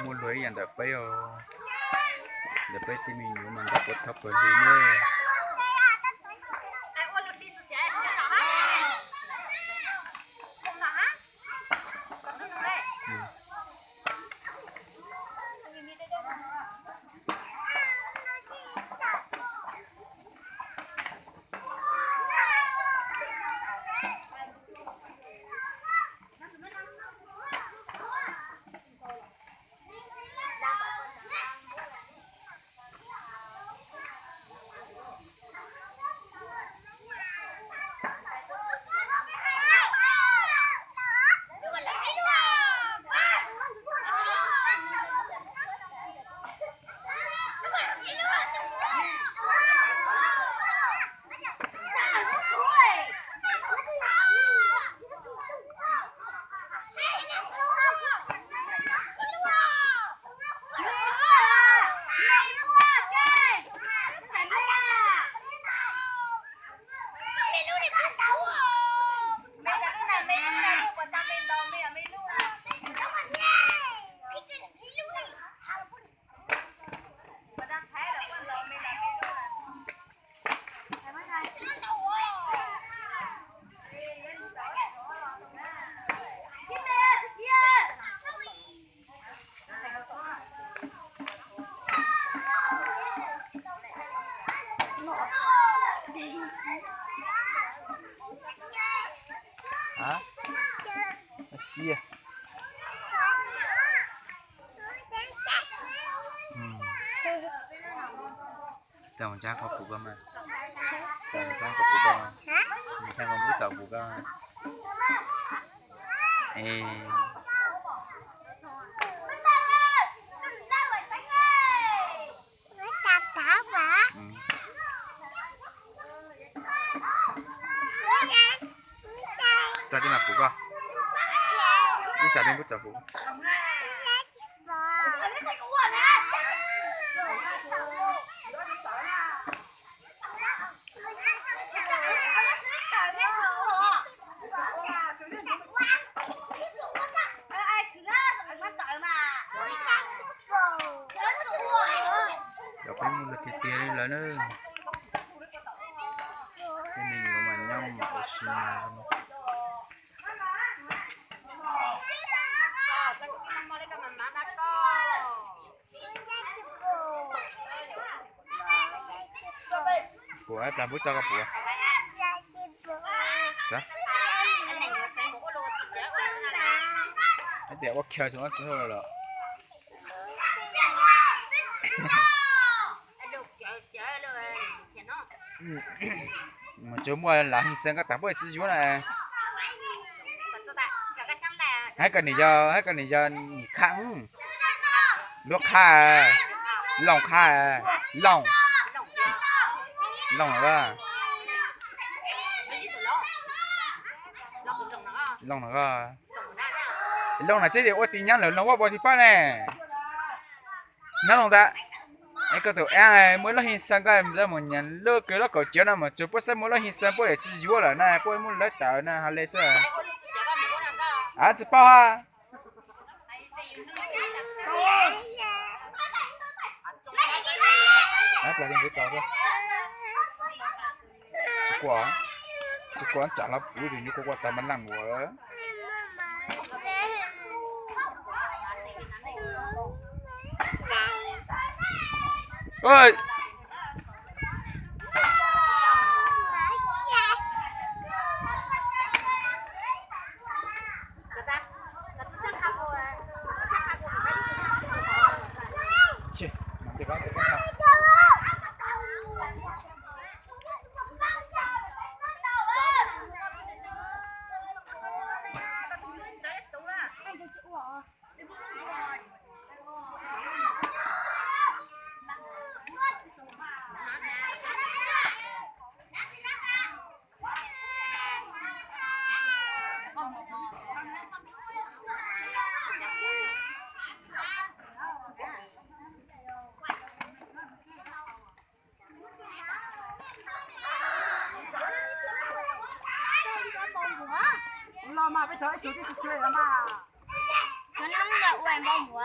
mua lưới dàn đập bây giờ đập bây thì mình muốn đập bớt thấp hơn đi nữa. Hả? Xia. Chàng trang có phụ mà. Chàng trang có phụ mà. Chàng có muốn chào phụ mà. Ê. Cho đi mà phụ con. Đi chào đi bút chào phụ. Đâu có mua được thịt tía lớn nữa. Cái mình mà nhau mà ở xin của em làm bút cho các phụ. Sao? Cái tiệm có kêu xuống nó rồi. Mà chú mua là hình sen các tảng bơi chỉ chú này. Hai cái này cho nhị kháng. Nước kha, lòng kha, lòng là ba. Lòng là ba. Lòng là chế điều ô tin nhắn là lòng quá bò thì phát này. Nó lòng ta. Anh có thể ăn mỗi lần hình sang cái là một nhận lơ cái đó có chiếu nào mà chụp bớt mỗi lần hình sang bớt chỉ dúa là này bớt muốn lấy tờ này hay lấy sao à chỉ bao ha à là cái tờ đó chỉ quả chả là bùi thì như có quả tầm bắn lăng của ơi chị làm gì có lo mà bây giờ chú đi chơi mà nó là uổng bao mùa